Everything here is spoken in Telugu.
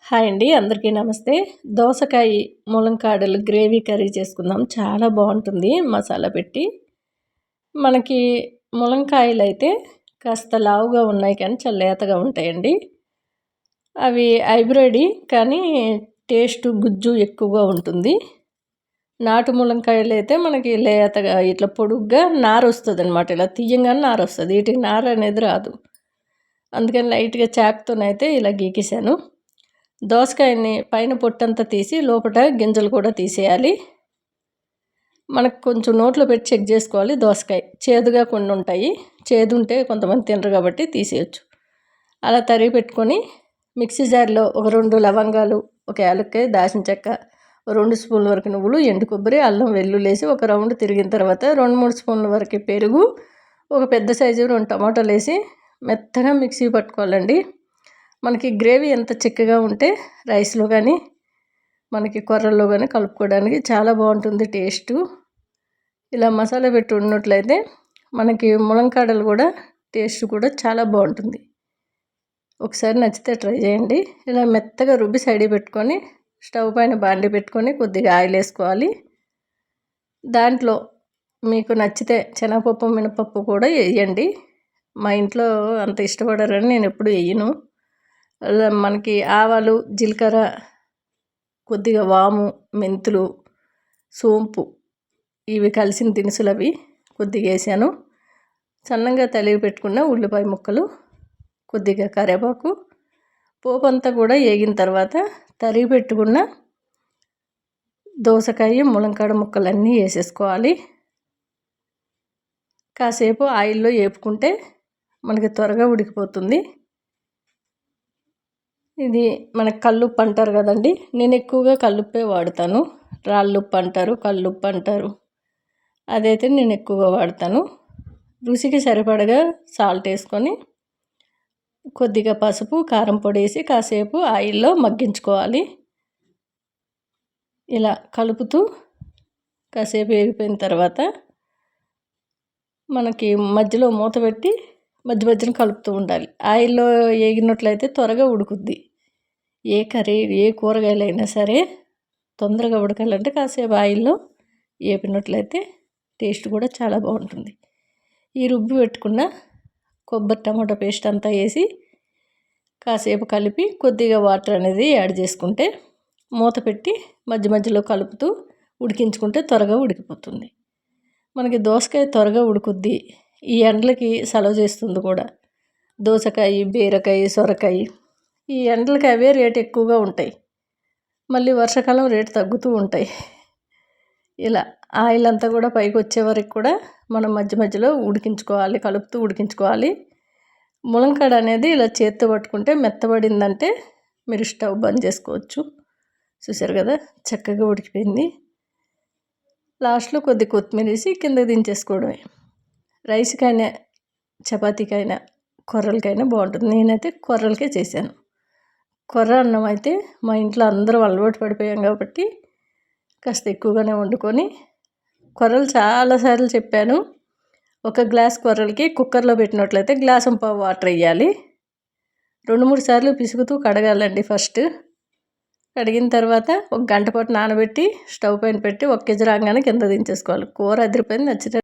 హాయ్ అండి, అందరికీ నమస్తే. దోసకాయ ములంకాడలు గ్రేవీ కర్రీ చేసుకుందాం. చాలా బాగుంటుంది మసాలా పెట్టి. మనకి ములంకాయలు అయితే కాస్త లావుగా ఉన్నాయి కానీ చాలా లేతగా ఉంటాయండి. అవి హైబ్రిడ్ కానీ టేస్ట్ గుజ్జు ఎక్కువగా ఉంటుంది. నాటు ములంకాయలు అయితే మనకి లేతగా ఇట్లా పొడుగ్గా నార వస్తుంది అనమాట. ఇలా తీయంగానే నార వస్తుంది. వీటికి నార అనేది రాదు. అందుకని లైట్గా చాకుతోనైతే ఇలా గీకేసాను. దోసకాయని పైన పొట్టంతా తీసి లోపల గింజలు కూడా తీసేయాలి. మనకు కొంచెం నోట్లో పెట్టి చెక్ చేసుకోవాలి. దోసకాయ చేదుగా కొన్ని ఉంటాయి, చేదు ఉంటే కొంతమంది తినరు కాబట్టి తీసేయచ్చు. అలా తరిగి పెట్టుకొని మిక్సీ జార్లో ఒక 2 లవంగాలు, ఒక యాలక్కాయ, దాల్చిన చెక్క, 2 స్పూన్ల వరకు నువ్వులు, ఎండు కొబ్బరి, అల్లం వెల్లుల్లి వేసి ఒక రౌండ్ తిరిగిన తర్వాత 2-3 స్పూన్ల వరకు పెరుగు, ఒక పెద్ద సైజు 2 టమాటాలు వేసి మెత్తగా మిక్సీ పట్టుకోవాలండి. మనకి గ్రేవీ ఎంత చిక్కగా ఉంటే రైస్లో కానీ మనకి కొర్రల్లో కానీ కలుపుకోవడానికి చాలా బాగుంటుంది టేస్టు. ఇలా మసాలా పెట్టి ఉన్నట్లయితే మనకి ములంకాడలు కూడా టేస్ట్ కూడా చాలా బాగుంటుంది. ఒకసారి నచ్చితే ట్రై చేయండి. ఇలా మెత్తగా రుబ్బి సైడ్ పెట్టుకొని స్టవ్ పైన బాండి పెట్టుకొని కొద్దిగా ఆయిల్ వేసుకోవాలి. దాంట్లో మీకు నచ్చితే శనగపప్పు, మినపప్పు కూడా వేయండి. మా ఇంట్లో అంత ఇష్టపడరని నేను ఎప్పుడు వేయను. మనకి ఆవాలు, జీలకర్ర, కొద్దిగా వాము, మెంతులు, సోంపు ఇవి కలిసిన దినుసులు అవి కొద్దిగా వేసాను. సన్నగా తరిగి పెట్టుకున్న ఉల్లిపాయ ముక్కలు, కొద్దిగా కరివేపాకు, పోపు అంతా కూడా వేగిన తర్వాత తరిగి పెట్టుకున్న దోసకాయ, ములంకాడ ముక్కలన్నీ వేసేసుకోవాలి. కాసేపు ఆయిల్లో వేపుకుంటే మనకి త్వరగా ఉడికిపోతుంది. ఇది మనకు కల్లుప్పు అంటారు కదండి. నేను ఎక్కువగా కల్లుప్పే వాడతాను. రాళ్ళుప్పు అంటారు, కల్లుప్పు అంటారు. అదైతే నేను ఎక్కువగా వాడతాను. రుచికి సరిపడగా సాల్ట్ వేసుకొని కొద్దిగా పసుపు, కారం పొడి వేసి కాసేపు ఆయిల్లో మగ్గించుకోవాలి. ఇలా కలుపుతూ కాసేపు వేగిపోయిన తర్వాత మనకి మధ్యలో మూత పెట్టి మధ్య మధ్యన కలుపుతూ ఉండాలి. ఆయిల్లో వేగినట్లయితే త్వరగా ఉడుకుద్ది. ఏ కర్రీ, ఏ కూరగాయలైనా సరే తొందరగా ఉడకాలంటే కాసేపు ఆయిల్లో వేపినట్లయితే టేస్ట్ కూడా చాలా బాగుంటుంది. ఈ రుబ్బి పెట్టుకున్న కొబ్బరి టమాటా పేస్ట్ అంతా వేసి కాసేపు కలిపి కొద్దిగా వాటర్ అనేది యాడ్ చేసుకుంటే మూత పెట్టి మధ్య మధ్యలో కలుపుతూ ఉడికించుకుంటే త్వరగా ఉడికిపోతుంది. మనకి దోసకాయ త్వరగా ఉడుకుద్ది. ఈ ఎండలకి సలవ చేస్తుంది కూడా. దోసకాయ, బీరకాయ, సొరకాయ ఈ ఎండలకి అవే రేటు ఎక్కువగా ఉంటాయి. మళ్ళీ వర్షాకాలం రేటు తగ్గుతూ ఉంటాయి. ఇలా ఆయిల్ అంతా కూడా పైకి వచ్చే వరకు కూడా మనం మధ్య మధ్యలో ఉడికించుకోవాలి, కలుపుతూ ఉడికించుకోవాలి. ములంకాడ అనేది ఇలా చేత్తో పట్టుకుంటే మెత్తబడిందంటే మీరు స్టవ్ బంద్ చేసుకోవచ్చు. చూసారు కదా, చక్కగా ఉడికిపోయింది. లాస్ట్లో కొద్ది కొత్తిమీర వేసి కింద దించేసుకోవడమే. రైస్కైనా, చపాతీకైనా, కొర్రలకైనా బాగుంటుంది. నేనైతే కొర్రలకే చేశాను. కొర్ర అన్నం అయితే మా ఇంట్లో అందరూ అలవాటు పడిపోయాం కాబట్టి కాస్త ఎక్కువగానే వండుకొని, కొర్రలు చాలాసార్లు చెప్పాను. 1 గ్లాస్ కొర్రలకి కుక్కర్లో పెట్టినట్లయితే 1.5 గ్లాస్ వాటర్ వేయాలి. 2-3 సార్లు పిసుకుతూ కడగాలండి. ఫస్ట్ కడిగిన తర్వాత 1 గంట పాటు నానబెట్టి స్టవ్ పైన పెట్టి 1 కేజీ రాగానే కింద దించేసుకోవాలి. కూర అదిరిపోయింది. నచ్చితే